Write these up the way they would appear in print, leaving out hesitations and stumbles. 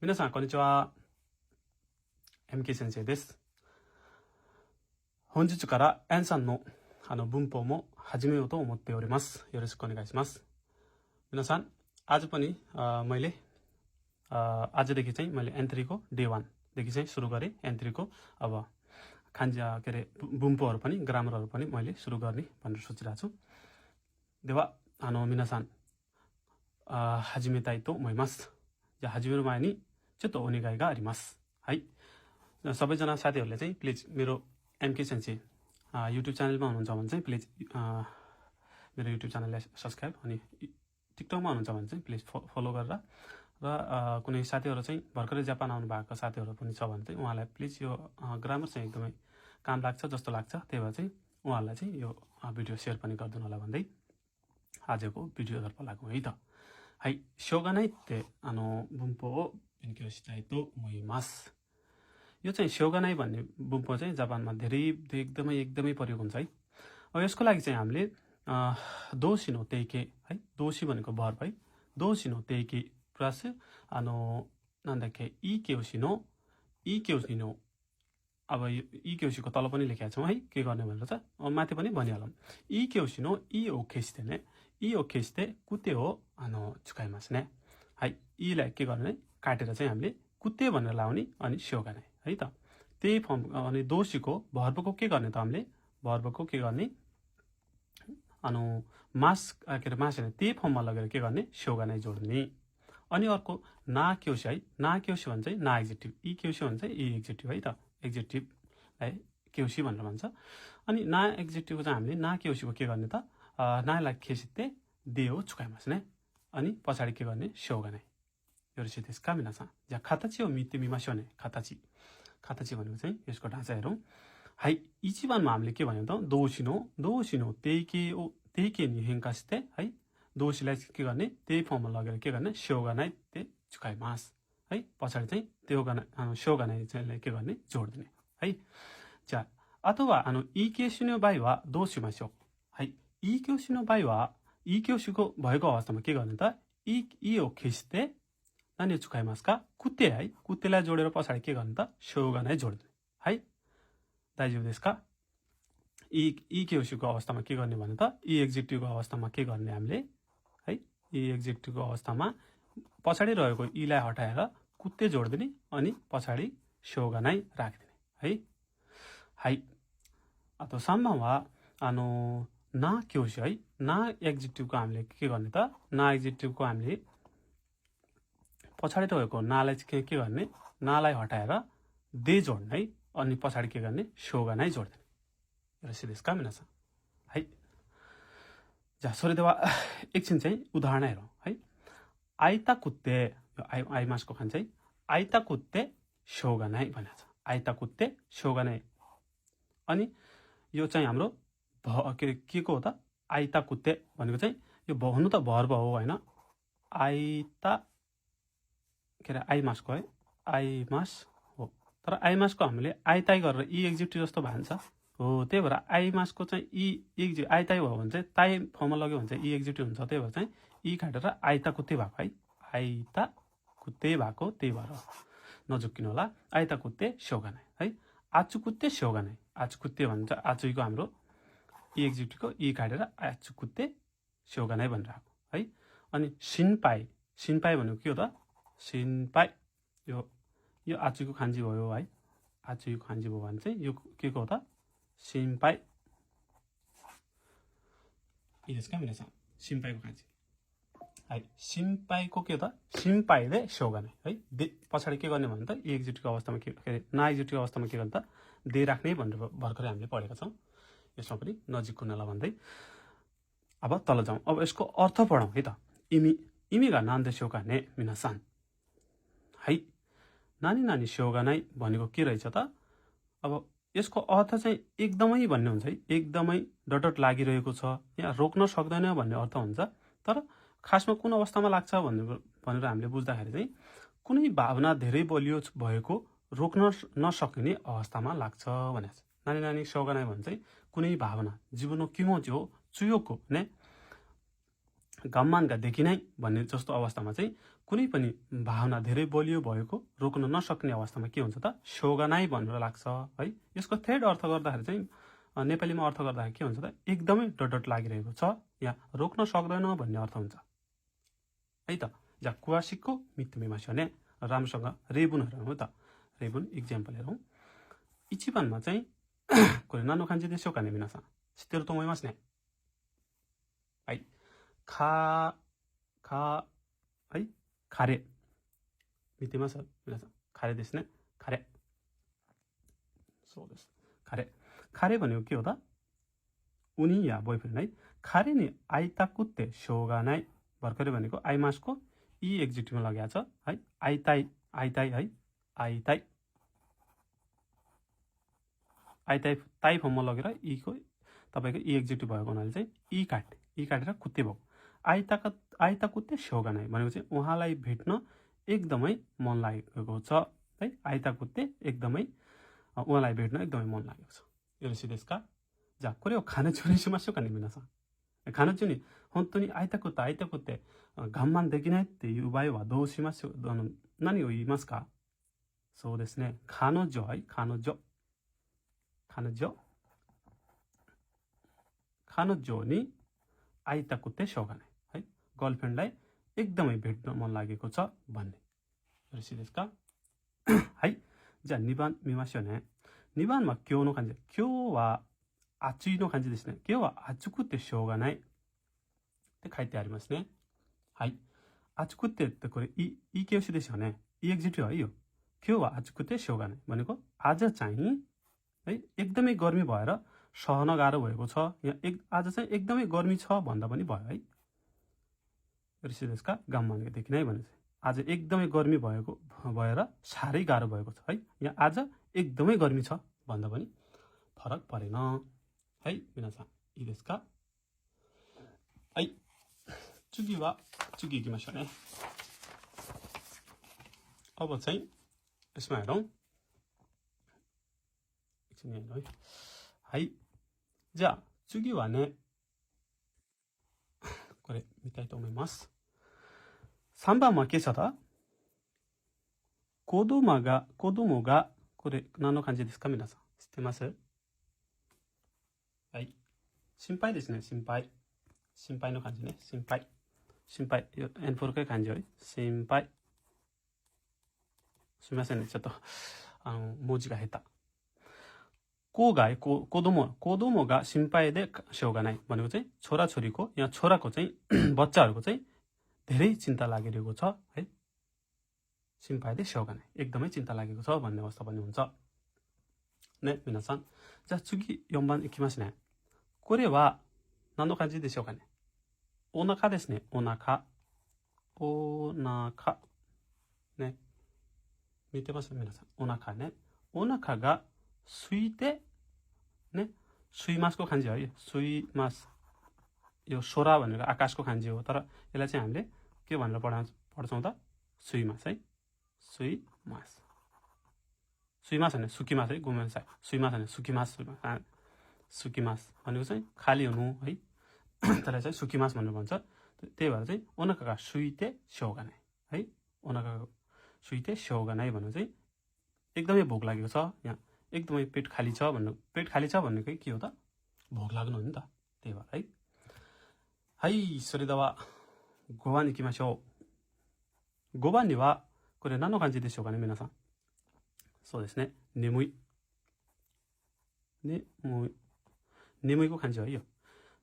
皆さんこんにちは。MK 先生です。本日からエンさんの文法も始めようと思っております。よろしくお願いします。皆さんआज पनि मैले आजदेखि चाहिँ मैले एन3 को डे 1 देखि चाहिँ सुरु गरेँ। एन3 को अब खान्जा के अरे बुम्पोहरु पनि ग्रामरहरु पनि मैले सुरु गर्ने भनेर सोचिरहेको छु। では皆さん始めたいと思います。じゃあ始める前にちょっとお願いがあります。はい。सबैजना साथीहरुले चाहिँ प्लिज मेरो एमके सेन्से युट्युब च्यानलमा हुनुहुन्छ भने चाहिँ प्लिज मेरो युट्युब च्यानललाई सब्स्क्राइब अनि टिकटकमा हुनुहुन्छ भने चाहिँ प्लिज फलो गरेर र कुनै साथीहरु चाहिँ भर्खरै जापान आउनु भएको साथीहरु पनि छ भने चाहिँ उहाँलाई प्लिज यो ग्रामर चाहिँ एकदमै काम लाग्छ जस्तो लाग्छ। त्यही भएर चाहिँ उहाँलाई चाहिँ यो भिडियो शेयर पनि गरिदिनु होला भन्दै आजको भिडियोतर्फ लागौँ है त। はい、しょうがないって文法を勉強したいと思います。यो चाहिँしょうがないभन्ने文法चाहिँ जापानमा धेरै एकदमै प्रयोग हुन्छ है। अब यसको लागि चाहिँ हामीले दोषी नो तेइके है, दोषी भनेको भर्ब है, दोषी नो तेइके प्लस なんだっけい形詞のअब ई केउसीको तल पनि लेखेका छौं है के गर्ने भनेर चाहिँ माथि पनि भनिहालौं। ई केउसी नो ई ओ केस्ते ने ई ओ केस्ते कुते हो चुकाइमास ने है। ई लाई के गर्ने काटेर चाहिँ हामीले कुते भनेर लाउने अनि स्योगा नै है त। त्यही फर्म अनि दोषीको भर्बको के गर्ने त हामीले भर्बको के गर्ने मास के मास हैन त्यही फर्ममा लगेर के गर्ने स्योगा नै जोड्ने। अनि अर्को ना केउसी है, ना केउसी भन्छ चाहिँ ना एक्जेक्टिभ, ई केउसी भन्छ ई एक्जेक्टिभ है त। एक्जेक्टिभ लाई केउसी भनेर भन्छ। अनि ना एक्जेक्टिभको चाहिँ हामीले ना केउसीको के गर्ने त नालाई केसिते देओ चुकाइमास ने अनि पछाडी के गर्ने स्योगा नै। よろしいですか皆さん。じゃあ形を見てみましょうね。形भनेको चाहिँ यसको ढाँचा हेरौं।はい、1番मा हामीले के भन्यौ त दोषी नो तेइके नि हेंका सिते है दोषीलाई के गर्ने त्यही फर्ममा लगेर के गर्ने स्योगा नै ते चुकाइमास है। पछाडी चाहिँ त्यो स्योगा नै चाहिँ के गर्ने जोड्दिने है। जा अथवा ई केउसी नो बाइ वा दोषी मास्यो है। ई केउसी नो बाइ वा ई केउसीको भएको अवस्थामा के गर्ने त ई ओ खिस्ते नानी चुकाइमास का कुत्ते है, कुत्तेलाई जोडेर पछाडी के गर्ने त स्योगा नै जोड्दिने है। दाइजु देश का ई केउसीको अवस्थामा के गर्ने भने त ई एक्जेक्टिभको अवस्थामा के गर्ने हामीले है। ई एक्जेक्टिभको अवस्थामा पछाडी रहेको ई लाई हटाएर कुत्ते जोड्दिने अनि पछाडी स्योगा नै राख्दिने है। है अथवा सम्मवा ना केउसी है, ना एक्जेक्टिभको हामीले के गर्ने त ना एक्जेक्टिभको हामीले पछाडी रहेको नालाई के गर्ने नालाई हटाएर दे जोड्ने है अनि पछाडी के गर्ने स्योगा नै जोड्दिने। よろしいですか皆さん。はい。じゃあそれではएकछिन चाहिँ उदाहरण हेरौं है। आइता कुत्ते आइ मासको खान चाहिँ आइता कुत्ते स्योगा नै भनेको छ। आइता कुत्ते स्योगा नै। अनि यो चाहिँ हाम्रो के को हो त आइता कुत्ते भनेको चाहिँ यो हुनु त भर्ब हो हैन। आइता के अरे आई मासको है, आई मास हो। तर आई मासको हामीले आइताई गरेर ई एक्जेक्टिभ जस्तो भन्छ हो। त्यही भएर आई मासको चाहिँ ई आइताई भयो भने चाहिँ ताई फर्ममा लग्यो भने चाहिँ ई एक्जेक्टिभ हुन्छ। त्यही भएर चाहिँ ई काटेर आइता कुत्ते भएको है। आइता कुत्ते भएको त्यही भएर नजुक्किनु होला। आइता कुत्ते स्योगा नै है। आचु कुत्ते स्योगा नै। आचु कुत्ते भन्छ आचुको हाम्रो ई एक्जेक्टिभको ई काटेर आचु कुत्ते स्योगा नै भनेर आको है। अनि सिनपाई भनेको के हो त सिनपाई यो आचुको खान्जी भयो है। आचुको खान्जी भयो भने चाहिँ यो के को हो त सिनपाई।いいですか皆さん。सिनपाईको खान्जी है। सिनपाईको के हो त सिनपाईले स्योगा नै है। दे पछाडी के गर्ने भने त ई एक्जेक्टिभको अवस्थामा के अरे ना एक्जेक्टिभको अवस्थामा के गर्ने त दे राख्ने भनेर भर्खरै हामीले पढेका छौं। यसमा पनि नजिक हुनला भन्दै अब तल जाउँ। अब यसको अर्थ पढौं है त। इमीगा नान्द स्योगा ने मिनासान है। नानी स्योगा नै भनेको के रहेछ त। अब यसको अर्थ चाहिँ एकदमै भन्ने हुन्छ है। एकदमै डटट लागिरहेको छ या रोक्न सक्दैन भन्ने अर्थ हुन्छ। तर खासमा कुन अवस्थामा लाग्छ भनेर हामीले बुझ्दाखेरि चाहिँ कुनै भावना धेरै बलियो भएको रोक्न नसकिने अवस्थामा लाग्छ भनेको छ। नानी स्योगा नै भन्छ चाहिँ कुनै भावना जीवनको किमोची हो चुयोको ने गम्मानका देखिनै भन्ने जस्तो अवस्थामा चाहिँ कुनै पनि भावना धेरै बलियो भएको रोक्न नसक्ने अवस्थामा के हुन्छ त शोगानाई भनेर लाग्छ है। यसको थर्ड अर्थ गर्दाखेरि चाहिँ नेपालीमा अर्थ गर्दाखेरि के हुन्छ त एकदमै डट लागिरहेको छ या रोक्न सक्दैन भन्ने अर्थ हुन्छ है त। जा कुवासिको मित्तुमेमासी भने राम्रोसँग रेबुन हेरौँ त। रेबुन इक्जाम्पल हेरौँ। इचिबानमा चाहिँ これ何の漢字でしょうかね皆さん。知ってると思いますね。はい。はい。カレ。見てます皆さん。カレですね。カレ。そうです。カレ。カレभनेको के हो त उनी या बोयफ्रेन्ड है खारे नि आइताको ते शोगानाई भर्खरै भनेको आइमासको ई एक्जेक्टिभमा लगाएको छ है। आइताई आइताई है आइताई आइताई ताई फर्ममा लगेर ई को तपाईको ई एक्जेक्टिभ भएको हुनाले चाहिँ ई काटेर कुत्ते भयो। आइता कुत्ते शोगानाई भनेको चाहिँ उहाँलाई भेट्न एकदमै मन लागेको छ है। आइता कुत्ते एकदमै उहाँलाई भेट्न एकदमै मन लागेको छ। योですか。じゃあこれを彼女にしましょうかね皆さん。彼女に本当に会いたくて我慢できないっていう場合はどうしましょう。何を言いますか。そうですね。彼女はい彼女に会いたくてしょうがないहै। गर्लफ्रेन्डलाई एकदमै भेट्न मन लागेको छ भन्ने।よろしいですか。はい。じゃあ2番見ましょうね。2番は今日の漢字。今日は暑いの漢字ですね。今日は暑くてしょうがないって書いてありますね。はい。暑くてってこれいい形詞ですよね。いいエグゼクティブはいいよ。今日は暑くてしょうがないभनेको आज चाहिँ है एकदमै गर्मी भएर सहन गाह्रो भएको छ। आज चाहिँ एकदमै गर्मी छ भन्दा पनि भयो है। यसका गाम भनेदेखि नै भने आज एकदमै गर्मी भएर साह्रै गाह्रो भएको छ है। यहाँ आज एकदमै गर्मी छ भन्दा पनि फरक परेन है। 皆さんいいですか。はい。次行きましょうね。अब चाहिँ यसमा हेरौँ। एकछिन हेरौँ है। はい。じゃあ次はねこれ見たいと思います。3番はけさだ。子供がこれ何の漢字ですか皆さん。知ってます？はい。心配ですね。心配の漢字ね。心配。N4 回漢字より心配。すみませんね。ちょっと文字が下手。子供が心配でしょうがないभनेको चाहिँ छोराछोरीको या छोराको चाहिँ बच्चाहरूको चाहिँ धेरै चिन्ता लागिरहेको छ है।心配でしょうがないएकदमै चिन्ता लागेको छ भन्ने अवस्था पनि हुन्छね皆さん。じゃあ次4番いきますね。これは何の漢字でしょうかね。お腹ですね。お腹ね。見てます皆さん。お腹ね。お腹が空いてね。सुइमासको खान्जी है। सुइमास यो सोरा भनेको आकाशको खान्जी हो। तर यसलाई चाहिँ हामीले के भनेर पढ्छौँ त सुइमास है। सुइमास भने सुकिमास है। गुमेन्स सुइमास भने सुकिमास भनेको चाहिँ खाली हुनु है। त्यसलाई चाहिँ सुकिमास भनेर भन्छ। त्यही भएर चाहिँ ओनाका सुइते शोगानाइ है। ओनाका सुइते शोगानाइ भनेको चाहिँ एकदमै भोक लागेको छ। यहाँ एकदमै पेट खाली छ भनेको के हो त भोक लाग्नु हो नि त। त्यही भएर है। はい、それでは5番に行きましょう。5番にはこれ何の漢字でしょうかね皆さん。そうですね。眠いको खान्छ है यो।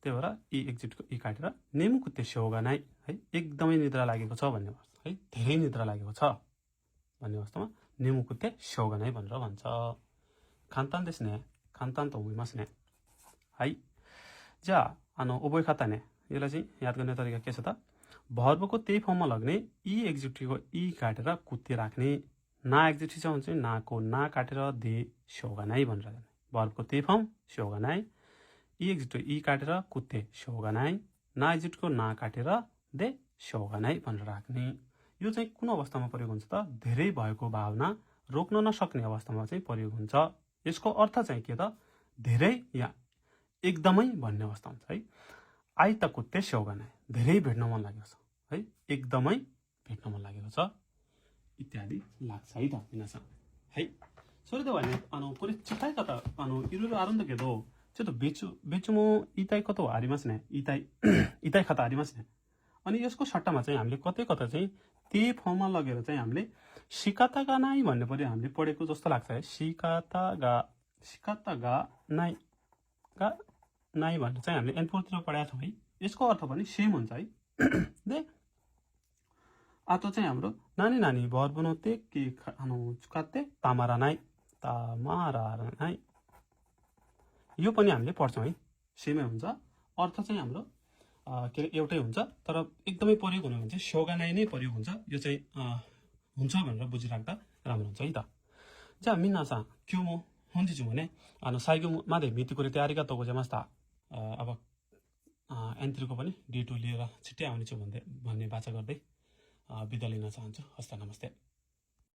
त्यही भएर ई एक्जिटको ई काटेर नेमुकुते शो गा नाइ है। एकदमै निद्रा लागेको छ भन्ने है। धेरै निद्रा लागेको छ भन्ने अवस्थामा नेमुकुते शो गा नाइ भनेर भन्छ। 簡単ですね。簡単と思いますね。はい。じゃあ覚え方ね。यसलाई चाहिँ याद गर्ने तरिका के छ त भर्बको त्यही फर्ममा लाग्ने ई एक्जेक्टिभको ई काटेर कुत्ते राख्ने। ना एक्जेक्टिभ छ भने चाहिँ नाको ना काटेर दे शोगानाइ भनेर जाने। भर्बको त्यही फर्म शोगानाइ ई एक्जेक्टिभ ई काटेर कुत्ते शोगानाइ ना एक्जेक्टिभको ना काटेर दे शोगानाइ भनेर राख्ने। यो चाहिँ कुन अवस्थामा प्रयोग हुन्छ त धेरै भएको भावना रोक्न नसक्ने अवस्थामा चाहिँ प्रयोग हुन्छ। यसको अर्थ चाहिँ के त धेरै या एकदमै भन्ने अवस्था हुन्छ है। आइता कुत्ते शोगानाइ धेरै भेट्न मन लागेको छ है। एकदमै भेट्न मन लागेको छ इत्यादि लाग्छ है त मिनासा है それではねこれ近い方いろいろあるんだけどちょっと別も言いたいことはありますね言いたい方ありますねअनि यसको सट्टामा चाहिँ हामीले कतै कता चाहिँ त्यही फर्ममा लगेर चाहिँ हामीले सिकाता गा नाइ भन्ने पनि हामीले पढेको जस्तो लाग्छ है सिकाता गा नाइ भन्ने चाहिँ हामीले एन4 तिर पढाएको छौँ है यसको अर्थ पनि सेम हुन्छ है दे आतो चाहिँ हाम्रो नानी नानी भर बनाउँथे कि काते तामारा नाइ यो पनि हामीले पढ्छौँ है सेमै हुन्छ अर्थ चाहिँ हाम्रो के अरे एउटै हुन्छ तर एकदमै प्रयोग हुनु भने चाहिँ शोगा नाइ नै प्रयोग हुन्छ यो चाहिँ हुन्छ भनेर बुझिराख्दा राम्रो हुन्छ है त じゃあ皆さん今日も本日もね最後まで見てくれてありがとうございました अब एन3को पनि D2 लिएर छिट्टै आउनेछु भन्ने बाचा गर्दै बिदा लिन चाहन्छु हस्त नमस्ते